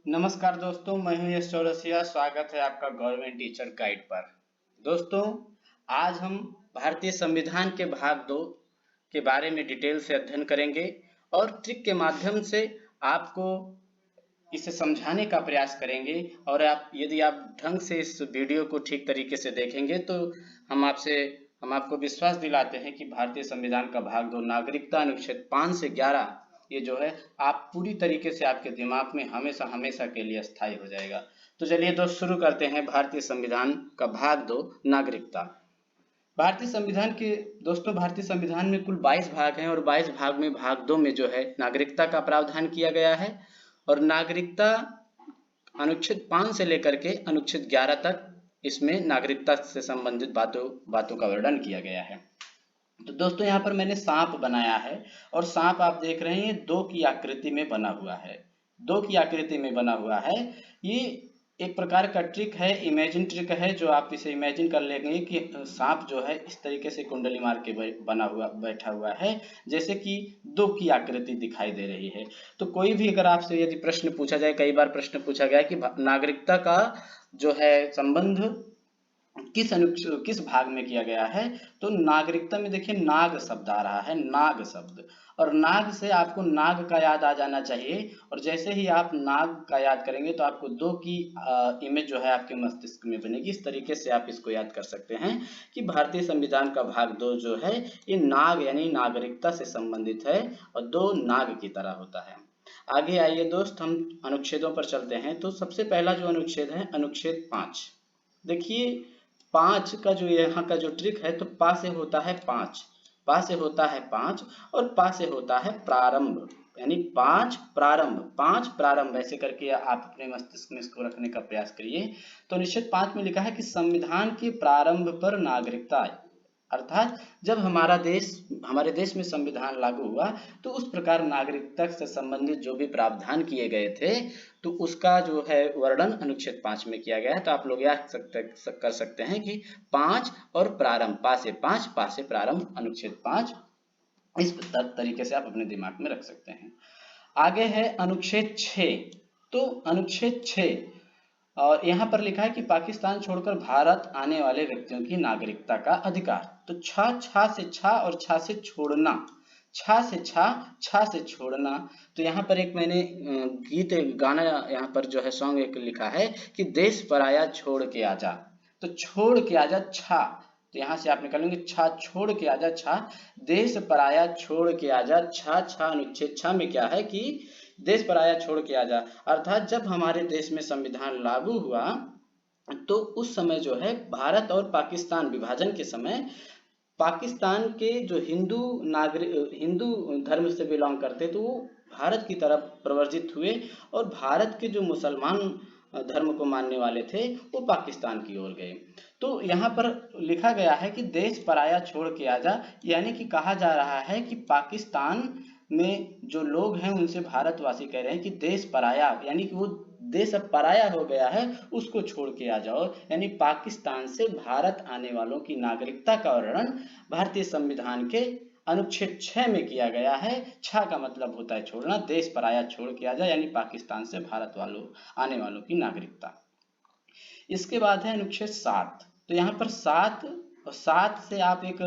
नमस्कार दोस्तों, मैं हूं यश चौरसिया। स्वागत है आपका गवर्नमेंट टीचर गाइड पर। दोस्तों, आज हम भारतीय संविधान के भाग 2 के बारे में डिटेल से अध्ययन करेंगे और ट्रिक के माध्यम से आपको इसे समझाने का प्रयास करेंगे। और यदि आप ढंग से इस वीडियो को ठीक तरीके से देखेंगे तो हम आपको विश्वास दिलाते हैं कि भारतीय संविधान का भाग 2 नागरिकता अनुच्छेद 5 से 11 ये जो है आप पूरी तरीके से आपके दिमाग में हमेशा हमेशा के लिए स्थायी हो जाएगा। तो चलिए दोस्त, शुरू करते हैं भारतीय संविधान का भाग 2 नागरिकता। भारतीय संविधान में कुल 22 भाग हैं और 22 भाग में भाग 2 में जो है नागरिकता का प्रावधान किया गया है। और नागरिकता अनुच्छेद 5 से लेकर के अनुच्छेद 11 तक इसमें नागरिकता से संबंधित बातों का वर्णन किया गया है। तो दोस्तों, यहाँ पर मैंने सांप बनाया है और सांप आप देख रहे हैं 2 की आकृति में बना हुआ है। 2 की आकृति में बना हुआ है। ये एक प्रकार का ट्रिक है, इमेजिन ट्रिक है, जो आप इसे इमेजिन कर लेंगे कि सांप जो है इस तरीके से कुंडली मार के बैठा हुआ है, जैसे कि 2 की आकृति दिखाई दे रही है। तो कोई भी अगर आपसे यदि प्रश्न पूछा जाए, कई बार प्रश्न पूछा गया कि नागरिकता का जो है संबंध किस भाग में किया गया है, तो नागरिकता में देखिए नाग शब्द आ रहा है, नाग शब्द। और नाग से आपको नाग का याद आ जाना चाहिए। और जैसे ही आप नाग का याद करेंगे तो आपको 2 की इमेज जो है आपके मस्तिष्क में बनेगी। इस तरीके से आप इसको याद कर सकते हैं कि भारतीय संविधान का भाग 2 जो है ये नाग यानी नागरिकता से संबंधित है और 2 नाग की तरह होता है। आगे आइए दोस्त, हम अनुच्छेदों पर चलते हैं। तो सबसे पहला जो अनुच्छेद है अनुच्छेद 5। देखिए 5 का जो यहाँ का जो ट्रिक है, तो पा से होता है 5, पा से होता है 5 और पा से होता है प्रारंभ, यानी 5 प्रारंभ, 5 प्रारंभ। ऐसे करके आप अपने मस्तिष्क में इसको रखने का प्रयास करिए। तो अनुच्छेद 5 में लिखा है कि संविधान के प्रारंभ पर नागरिकता, अर्थात जब हमारे देश में संविधान लागू हुआ तो उस प्रकार नागरिकता से संबंधित जो भी प्रावधान किए गए थे तो उसका जो है वर्णन अनुच्छेद 5 में किया गया है। तो आप लोग याद कर सकते हैं कि 5 और प्रारंभ, पा से 5, पा से प्रारंभ, अनुच्छेद 5। इस तरीके से आप अपने दिमाग में रख सकते हैं। आगे है अनुच्छेद 6। तो अनुच्छेद 6 और यहाँ पर लिखा है कि पाकिस्तान छोड़कर भारत आने वाले व्यक्तियों की नागरिकता का अधिकार। तो छा से छा और छा से छोड़ना, छा से छा से छोड़ना। तो यहाँ पर एक मैंने गाना यहाँ पर जो है सॉन्ग एक लिखा है कि देश पराया छोड़ के आजा। तो छोड़ के आजा छा, तो यहाँ से आप निकालेंगे छा, छोड़ के आजा छा, देश पराया छोड़ के आजा छा। छा अनुच्छेद 6 में क्या है कि देश पराया छोड़ के आजा, अर्थात जब हमारे देश में संविधान लागू हुआ तो उस समय जो है भारत और पाकिस्तान विभाजन के समय पाकिस्तान के जो हिंदू धर्म से बिलोंग करते तो वो भारत की तरफ प्रवर्जित हुए और भारत के जो मुसलमान धर्म को मानने वाले थे वो पाकिस्तान की ओर गए। तो यहाँ पर लिखा गया है कि देश पराया छोड़ के आजा, यानी कि कहा जा रहा है कि पाकिस्तान में जो लोग हैं उनसे भारतवासी कह रहे हैं कि देश पराया, यानी कि वो देश अब पराया हो गया है, उसको छोड़ के आ जाओ। यानी पाकिस्तान से भारत आने वालों की नागरिकता का वर्णन भारतीय संविधान के अनुच्छेद 6 में किया गया है। 6 का मतलब होता है छोड़ना, देश पराया छोड़ के आ जाए, यानी पाकिस्तान से भारत आने वालों की नागरिकता। इसके बाद है अनुच्छेद 7। तो यहाँ पर 7 से आप एक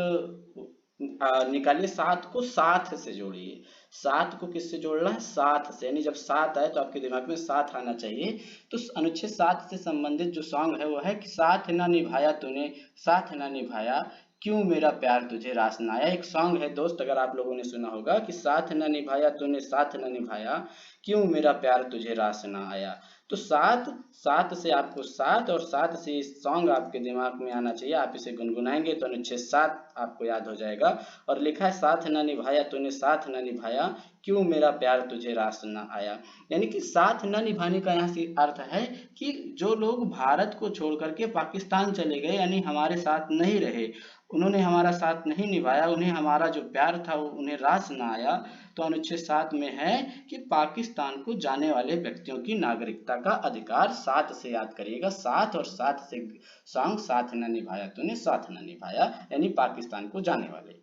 निकालिए, 7 को साथ से जोड़िए। 7 को किससे जोड़ना है? साथ से, यानी जब 7 आए तो आपके दिमाग में साथ आना चाहिए। तो अनुच्छेद 7 से संबंधित जो सॉन्ग है वो है कि साथ ना निभाया तूने, साथ ना निभाया, क्यों मेरा प्यार तुझे रास न आया। एक सॉन्ग है दोस्त, अगर आप लोगों ने सुना होगा कि साथ न निभाया तूने, साथ न निभाया, क्यों मेरा प्यार तुझे रास न आया। तो 7 से आपको 7 और 7 से इस सॉन्ग आपके दिमाग में आना चाहिए। आप इसे गुनगुनाएंगे तो अनुच्छेद 7 आपको याद हो जाएगा। और लिखा है साथ न निभाया तूने, साथ न निभाया, क्यों मेरा प्यार तुझे रास न आया। यानी कि साथ न निभाने का यहाँ से अर्थ है कि जो लोग भारत को छोड़ करके पाकिस्तान चले गए, यानी हमारे साथ नहीं रहे, उन्होंने हमारा साथ नहीं निभाया, उन्हें हमारा जो प्यार था वो उन्हें रास न आया। तो अनुच्छेद 7 में है कि पाकिस्तान को जाने वाले व्यक्तियों की नागरिकता का अधिकार। 7 से याद करिएगा, 7 और 7 से सॉन्ग, साथ न निभाया तूने, साथ न निभाया, यानी पाकिस्तान को जाने वाले।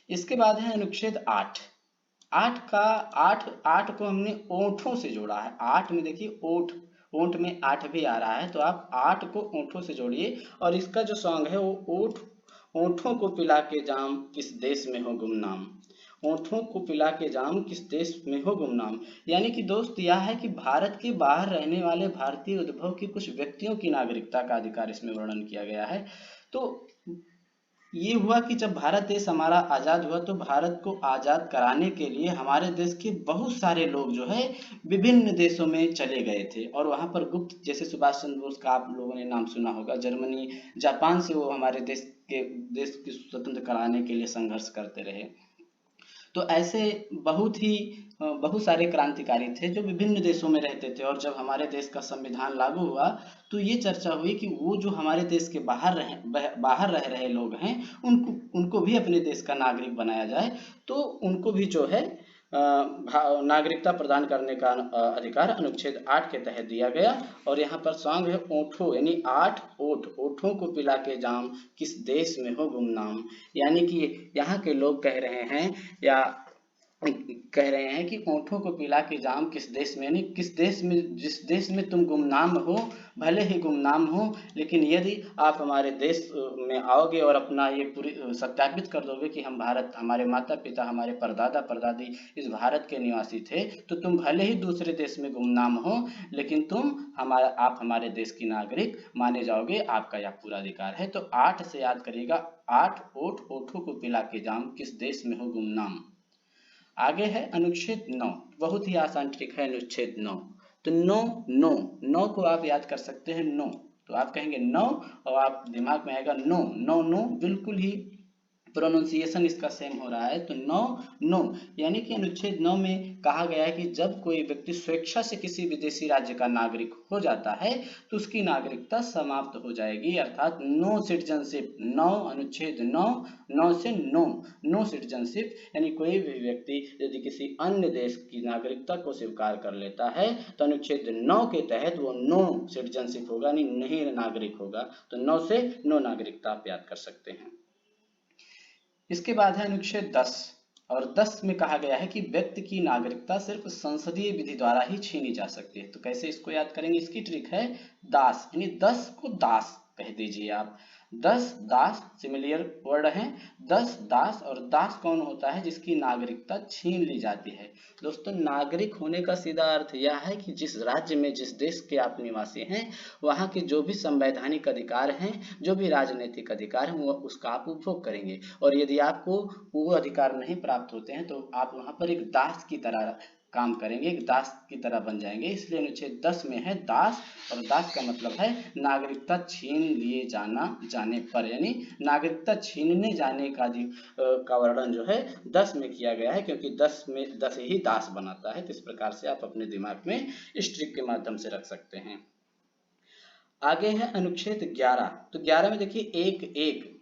इसके बाद है अनुच्छेद 8। आठ का आठ को हमने ओंठों से जोड़ा है। आठ में देखिए ओठ, ओंठ में आठ भी आ रहा है, तो आप आठ को ओंठों से जोड़िए। और इसका जो सॉन्ग है वो ओंठों को पिला के जाम किस देश में हो गुमनाम। ओंठों को पिला के जाम किस देश में हो गुमनाम, यानी कि दोस्त यह है कि भारत के बाहर रहने वाले भारतीय उद्भव के कुछ व्यक्तियों की नागरिकता का अधिकार इसमें वर्णन किया गया है। तो ये हुआ कि जब भारत देश हमारा आजाद हुआ तो भारत को आजाद कराने के लिए हमारे देश के बहुत सारे लोग जो है विभिन्न देशों में चले गए थे, और वहां पर गुप्त, जैसे सुभाष चंद्र बोस का आप लोगों ने नाम सुना होगा, जर्मनी जापान से वो हमारे देश की स्वतंत्र कराने के लिए संघर्ष करते रहे। तो ऐसे बहुत सारे क्रांतिकारी थे जो विभिन्न देशों में रहते थे, और जब हमारे देश का संविधान लागू हुआ तो ये चर्चा हुई कि वो जो हमारे देश के बाहर रह रहे लोग हैं उनको भी अपने देश का नागरिक बनाया जाए। तो उनको भी जो है नागरिकता प्रदान करने का अधिकार अनुच्छेद 8 के तहत दिया गया। और यहाँ पर सॉन्ग है ओंठों, यानी 8 ओठों को पिला के जाम किस देश में हो गुमनाम, यानी कि यहाँ के लोग कह रहे हैं कि ओंठों को पिला के जाम किस देश में, यानी किस देश में, जिस देश में तुम गुमनाम हो, भले ही गुमनाम हो, लेकिन यदि आप हमारे देश में आओगे और अपना ये पूरी सत्यापित कर दोगे कि हम भारत, हमारे माता पिता, हमारे परदादा परदादी इस भारत के निवासी थे, तो तुम भले ही दूसरे देश में गुमनाम हो, लेकिन आप हमारे देश की नागरिक माने जाओगे, आपका यह पूरा अधिकार है। तो 8 से याद करिएगा, 8 ओठों को पिला के जाम किस देश में हो गुमनाम। आगे है अनुच्छेद 9, बहुत ही आसान ट्रिक है अनुच्छेद 9। तो नौ को आप याद कर सकते हैं, नो, तो आप कहेंगे 9 और आप दिमाग में आएगा नो, नो बिल्कुल ही प्रोनाउंसिएशन इसका सेम हो रहा है। तो नो यानी कि अनुच्छेद 9 में कहा गया है कि जब कोई व्यक्ति स्वेच्छा से किसी विदेशी राज्य का नागरिक हो जाता है तो उसकी नागरिकता समाप्त हो जाएगी, अर्थात नो सिटीजनशिप। अनुच्छेद 9 से नो सिटीजनशिप, यानी कोई भी व्यक्ति यदि किसी अन्य देश की नागरिकता को स्वीकार कर लेता है तो अनुच्छेद 9 के तहत वो नो सिटीजनशिप होगा, नहीं नागरिक होगा। तो 9 से नो नागरिकता आप याद कर सकते हैं। इसके बाद है अनुच्छेद 10, और 10 में कहा गया है कि व्यक्ति की नागरिकता सिर्फ संसदीय विधि द्वारा ही छीनी जा सकती है। तो कैसे इसको याद करेंगे, इसकी ट्रिक है दास, यानी 10 को दास कह दीजिए आप। 10 दास सिमिलियर वर्ड है, 10 दास, और दास कौन होता है, जिसकी नागरिकता छीन ली जाती है। दोस्तों, नागरिक होने का सीधा अर्थ यह है कि जिस राज्य में, जिस देश के आप निवासी हैं, वहाँ के जो भी संवैधानिक अधिकार हैं, जो भी राजनीतिक अधिकार हैं, वो उसका आप उपभोग करेंगे। और यदि आपको वो अधिकार नहीं प्राप्त होते हैं तो आप वहाँ पर एक दास की तरह काम करेंगे, एक दास की तरह बन जाएंगे। इसलिए अनुच्छेद 10 में है दास, और दास का मतलब है नागरिकता छीन लिए जाने पर, यानी नागरिकता छीनने जाने का वर्णन जो है 10 में किया गया है, क्योंकि 10 में 10 ही दास बनाता है। तो इस प्रकार से आप अपने दिमाग में इस ट्रिक के माध्यम से रख सकते हैं। आगे है अनुच्छेद 11। तो 11 में देखिए एक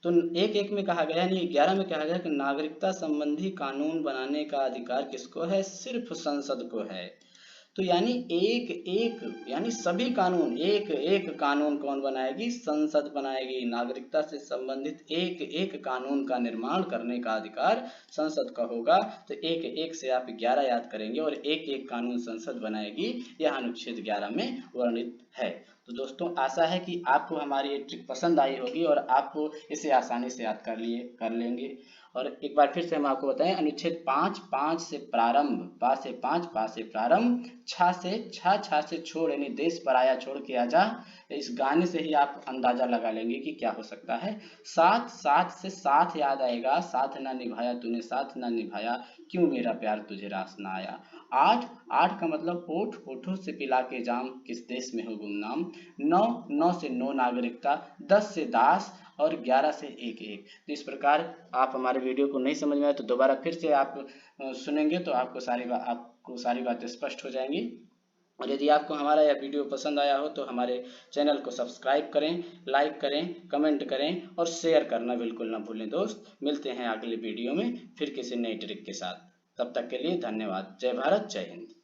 तो एक में कहा गया, नहीं 11 में कहा गया कि नागरिकता संबंधी कानून बनाने का अधिकार किसको है, सिर्फ संसद को है। तो यानी यानी सभी कानून, एक कानून कौन बनाएगी, संसद बनाएगी। नागरिकता से संबंधित एक कानून का निर्माण करने का अधिकार संसद का होगा। तो एक से आप 11 याद करेंगे और एक कानून संसद बनाएगी, यह अनुच्छेद 11 में वर्णित है। तो दोस्तों, आशा है कि आपको हमारी ये ट्रिक पसंद आई होगी और आप इसे आसानी से याद कर लेंगे। और एक बार फिर से हम आपको बताएं, अनुच्छेद 5 से प्रारंभ, पा से प्रारंभ, छा से छोड़, यानी देश पराया छोड़ के आजा। इस गाने से ही आप अंदाजा लगा लेंगे कि क्या हो सकता है। साथ से साथ याद आएगा, साथ ना निभाया तूने साथ ना निभाया, क्यों मेरा प्यार तुझे रास ना आया। 8 का मतलब होठों से पिला के जाम किस देश में हो गुमनाम। 9 से नो नागरिकता, 10 से दास, और 11 से एक। तो इस प्रकार आप हमारे वीडियो को नहीं समझ में आए तो दोबारा फिर से आप सुनेंगे तो आपको सारी बातें स्पष्ट हो जाएंगी। और यदि आपको हमारा यह वीडियो पसंद आया हो तो हमारे चैनल को सब्सक्राइब करें, लाइक करें, कमेंट करें और शेयर करना बिल्कुल ना भूलें। दोस्त, मिलते हैं अगले वीडियो में फिर किसी नई ट्रिक के साथ। तब तक के लिए धन्यवाद। जय भारत, जय हिंद।